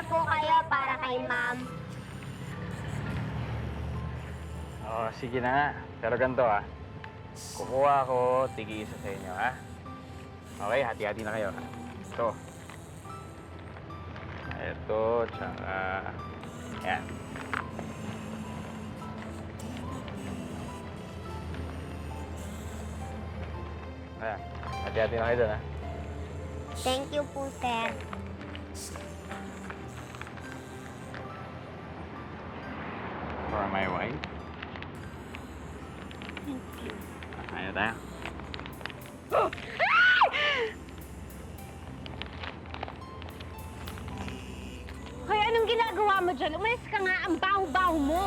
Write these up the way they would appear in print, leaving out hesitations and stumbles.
po kayo para kay ma'am. Oh, sige na nga. Pero ganito kukuha ako, tig-isa sa inyo Okay, hati-hati na kayo Ito. Ito, tsaka... Ayan. Ayan, hati-hati na kayo doon Thank you po, sir. For my wife. Thank you. Ayaw tayo. Hoy, anong ginagawa mo dyan? Umalis ka nga, ang baho-baho mo!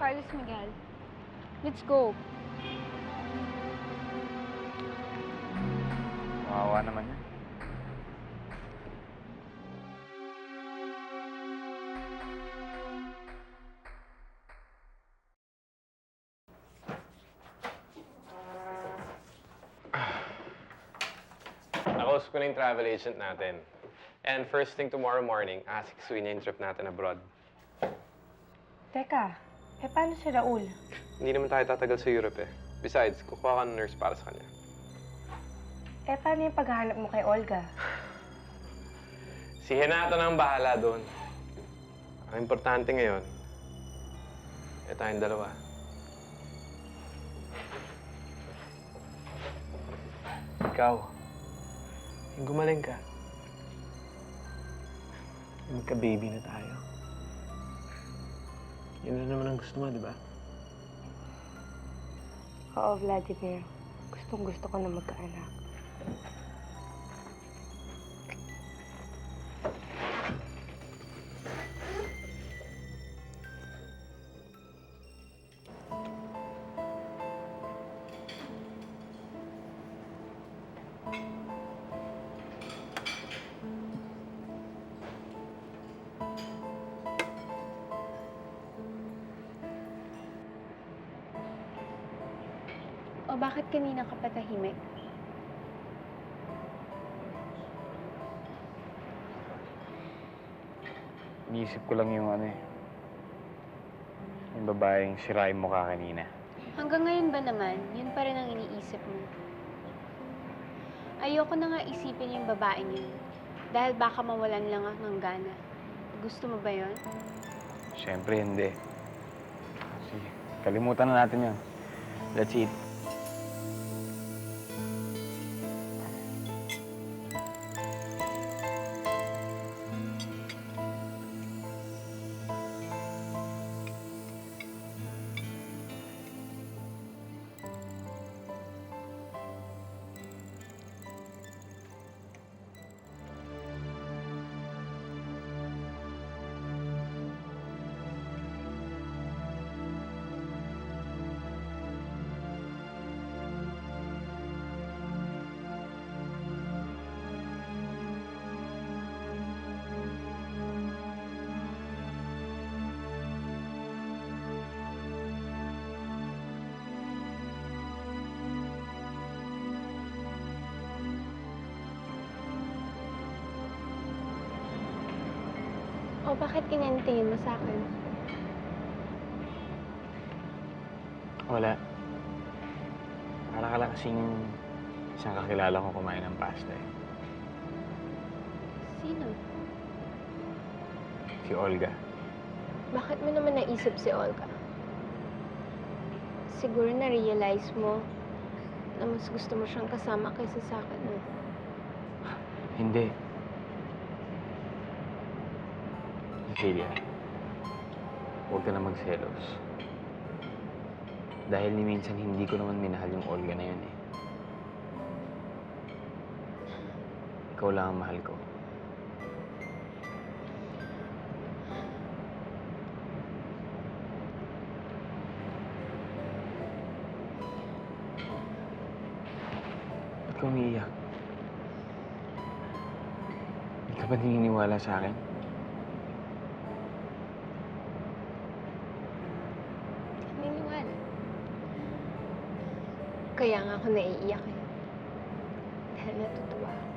Carlos Miguel, let's go. Kawawa naman yan. Nakausap ko na yung travel agent natin. And first thing tomorrow morning, asikasuin niya yung trip natin abroad. Teka, paano si Raul? Hindi naman tayo tatagal sa Europe Besides, kukuha ka ng nurse para sa kanya. Paano yung paghahanap mo kay Olga? Si Henato na ang bahala doon. Ang importante ngayon, tayong dalawa. Ikaw, yung gumaling ka. Magka-baby na tayo. Yun na naman ang gusto mo, di ba? Oo, Vladimir. Gustong-gusto ko na magkaanak. O bakit kanina ka patahimik? Iniisip ko lang yung yung babaeng sirain mo ka kanina. Hanggang ngayon ba naman, yun pa rin ang iniisip mo? Ayoko na nga isipin yung babaeng yun. Dahil baka mawalan lang ako ng gana. Gusto mo ba yun? Siyempre, hindi. Sige, kalimutan na natin yun. Let's eat. O bakit kinentingin mo sa akin? Wala. Para ka lang kasing isang kakilala ko kumain ng pasta Sino? Si Olga. Bakit mo naman naisip si Olga? Siguro na-realize mo na mas gusto mo siyang kasama kaysa sa akin, no? Hindi. Cecilia, huwag ka na magselos. Dahil ni minsan hindi ko naman minahal yung Olga na yun Ikaw lang ang mahal ko. Ba't ka umiiyak? Hindi ka ba naniniwala sa akin? Naniniwala. Kaya nga ako naiiyak eh. Dahil natutuwa ako.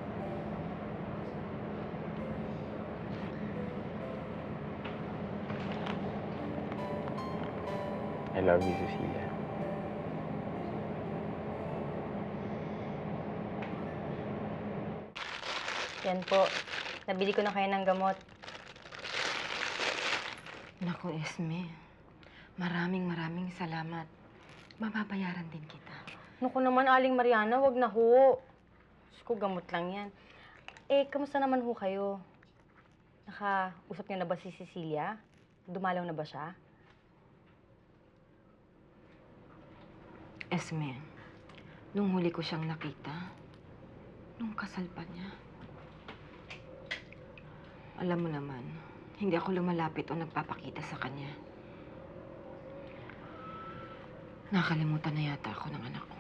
I love you, Cecilia. Yan po. Nabili ko na kayo ng gamot. Naku, Esme. Maraming salamat. Mababayaran din kita. Naku naman, Aling Mariana, wag na ho. Diyos ko, gamot lang yan. Eh, kamusta naman ho kayo? Nakausap niyo na ba si Cecilia? Dumalaw na ba siya? Esme, nung huli ko siyang nakita, nung kasal pa niya. Alam mo naman, hindi ako lumalapit o nagpapakita sa kanya. Nakalimutan na yata ako ng anak ko.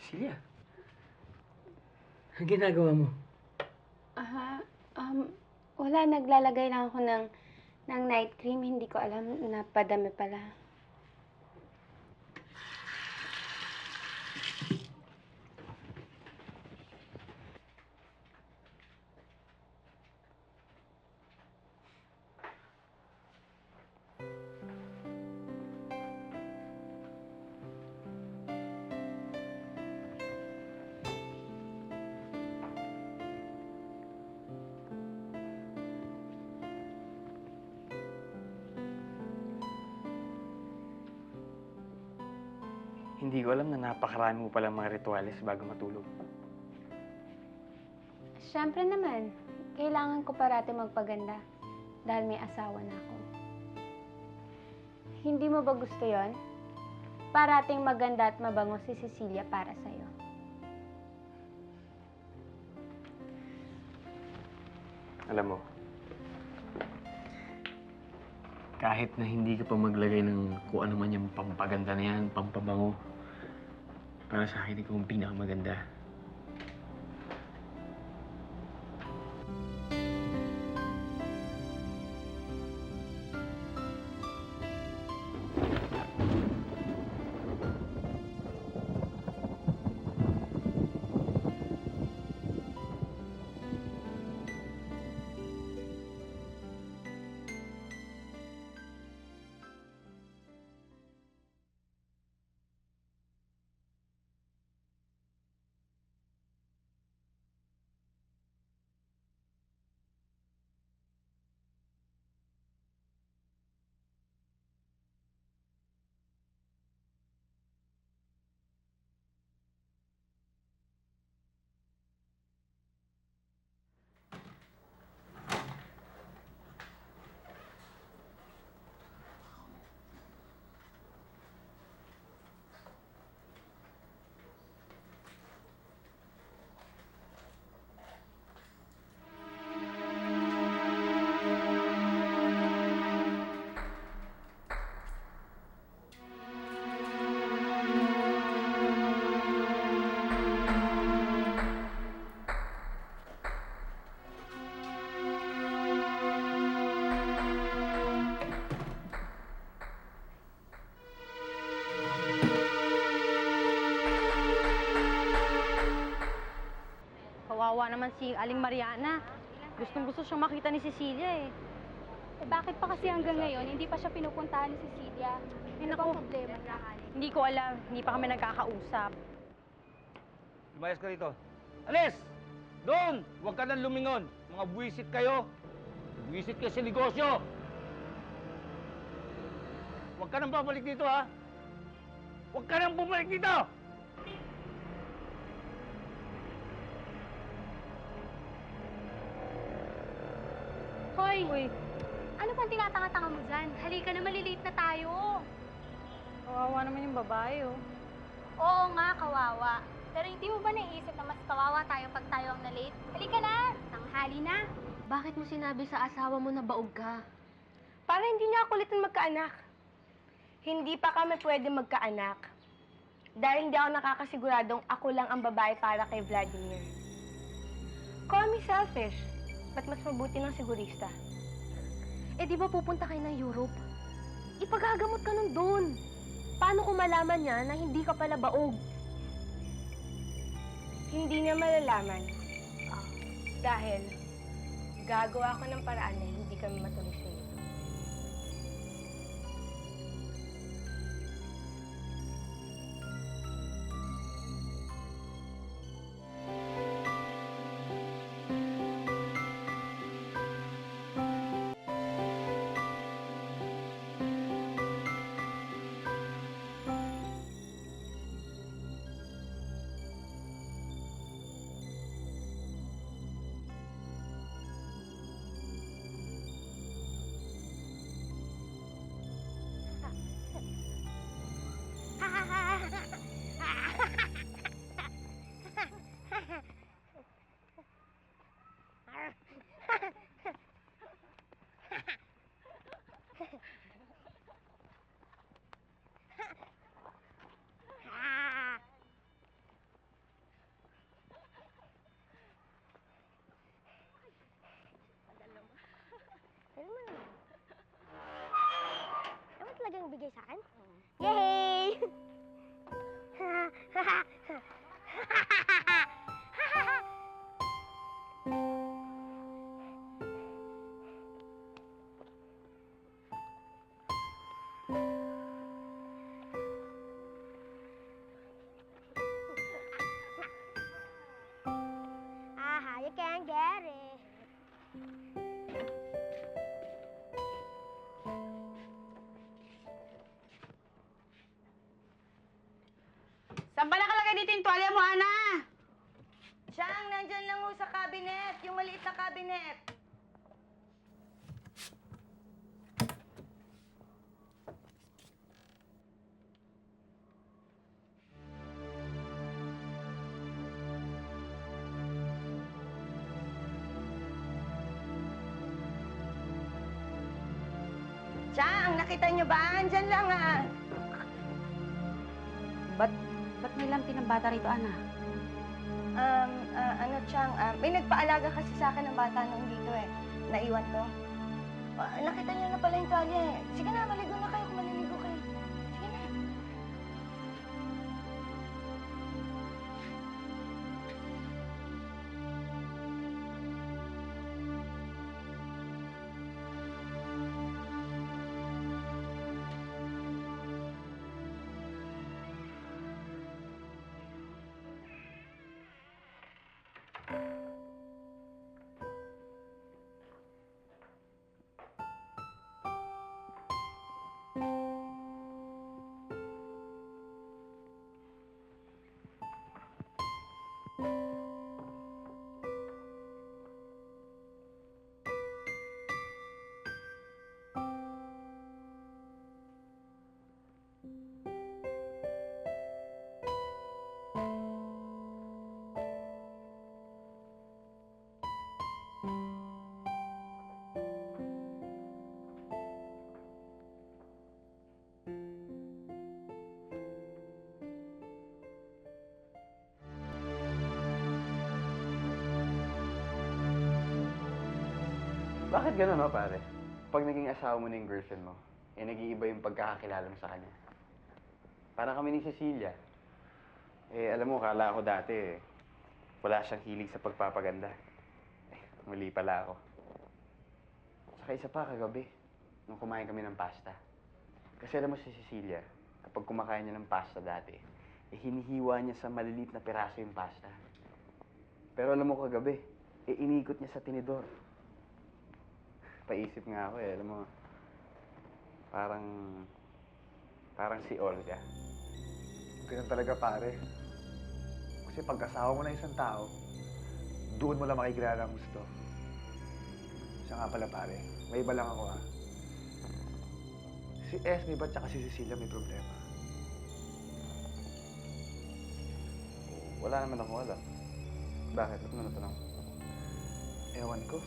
Cecilia, ang ginagawa mo? Wala, naglalagay lang ako ng night cream. Hindi ko alam na padami pala. Hindi ko alam na napakarami mo palang mga rituales bago matulog. Siyempre naman, kailangan ko parati magpaganda dahil may asawa na ako. Hindi mo ba gusto yon? Parating maganda at mabango si Cecilia para sa'yo. Alam mo, kahit na hindi ka pa maglagay ng kung ano man yung pampaganda na yan, pampabango, para sa akin, ikaw ang pinakamaganda. Kawawa naman si Aling Mariana. Gustong-gusto siyang makita ni Cecilia eh. Eh bakit pa kasi hanggang ngayon, hindi pa siya pinupuntahan ni Cecilia? Ano bang problema niya? Hindi ko alam. Hindi pa kami nagkakausap. Lumayas ka rito. Alis! Doon! Huwag ka nang lumingon. Mga buwisit kayo. Buwisit kayo sa negosyo. Huwag ka nang babalik dito, ha? Huwag ka nang bumalik dito! Hoy! Uy, Ano bang tinatanga-tanga mo dyan? Halika na, malilate na tayo. kawawa naman yung babae oh. Oo nga, kawawa. Pero hindi mo ba naisip na mas kawawa tayo pag tayo ang na-late? Halika na! Tanghali na! Bakit mo sinabi sa asawa mo na baog ka? Para hindi niya ako ulitin magkaanak. Hindi pa kami pwede magkaanak. Dahil hindi ako nakakasiguradong ako lang ang babae para kay Vladimir. Call me selfish, but mas mabuti ng sigurista. Eh di ba pupunta kayo ng Europe? Ipagagamot ka nun doon. Paano kung malaman niya na hindi ka pala baog? Hindi niya malalaman. Dahil gagawa ko ng paraan na hindi kami matuloy sa iyo. Ano talagang bigay sa akin? Yay! Aha, you can't get it. Saan ba nakalagay dito yung tuwalya mo, Ana? Siyang, nandyan lang ho sa cabinet. Yung maliit na cabinet. Siyang, nakita niyo ba? Andyan lang ah. Ba't may lampi ng bata rito, Ana? Chang, may nagpaalaga kasi sa akin ng bata noon dito eh. Naiwan to. Nakita niyo na pala yung talya eh. Sige na, maligo na kayo kung maliligo kayo. Sige na. Bakit gano'n, no, pare? Pag naging asawa mo na yung girlfriend mo, eh nag-iiba yung pagkakakilala mo sa kanya. Parang kami ni Cecilia. Eh, alam mo, kala ko dati, wala siyang hilig sa pagpapaganda. Mali pala ako. Saka isa pa kagabi, nung kumain kami ng pasta. Kasi alam mo si Cecilia, kapag kumakain niya ng pasta dati, hinihiwa niya sa maliliit na piraso yung pasta. Pero alam mo kagabi, inikot niya sa tinidor. Paisip nga ako alam mo, parang si Olga. Ganun talaga, pare. Kasi pagkasawa mo na isang tao, doon mo lang makikilala ang gusto. Siya nga pala, pare. May iba lang ako, ha. Si Esme ba tsaka si Cecilia may problema? Wala naman ako alam. Bakit? Ba't mo natanong? Ewan ko.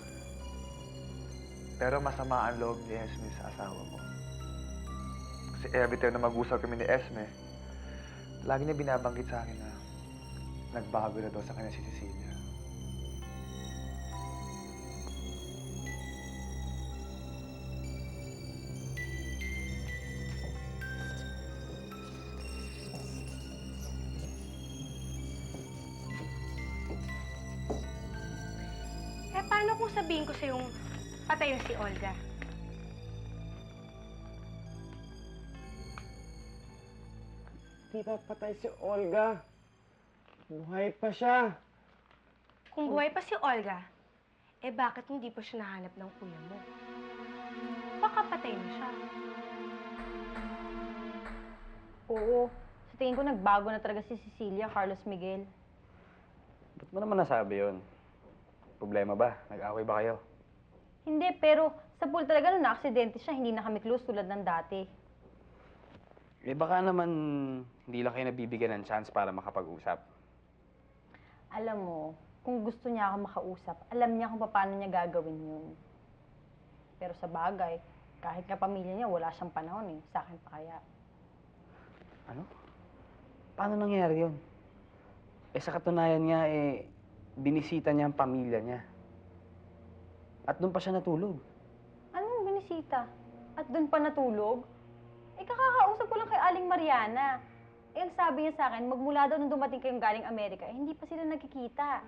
Pero masama ang loob ni Esme sa asawa mo. Kasi every time na mag-usap kami ni Esme, lagi niya binabanggit sa akin na nagbago na daw sa kanya si Cecilia. Eh, paano kung sabihin ko sa'yong patay na si Olga? Di ba patay si Olga? Buhay pa siya. Kung buhay pa si Olga, eh bakit hindi pa siya nahanap ng kuya mo? Baka patay na siya. Oo. Sa tingin ko nagbago na talaga si Cecilia, Carlos Miguel. Ba't mo naman nasabi yun? Problema ba? Nag-away ba kayo? Hindi, pero sa pool talaga nung na-aksidente siya, hindi na kami close tulad ng dati. Eh baka naman hindi lang kayo nabibigyan ng chance para makapag-usap. Alam mo, kung gusto niya ako makausap, alam niya kung paano niya gagawin yun. Pero sa bagay, kahit nga pamilya niya, wala siyang panahon eh. Sa akin pa kaya. Ano? Paano nangyari yun? Eh sa katunayan nga binisita niya ang pamilya niya. At doon pa siya natulog. Anong binisita? At doon pa natulog? Eh, kakakausap ko lang kay Aling Mariana. Eh, ang sabi niya sa akin, magmula daw nung dumating kayong galing Amerika, eh, hindi pa sila nagkikita.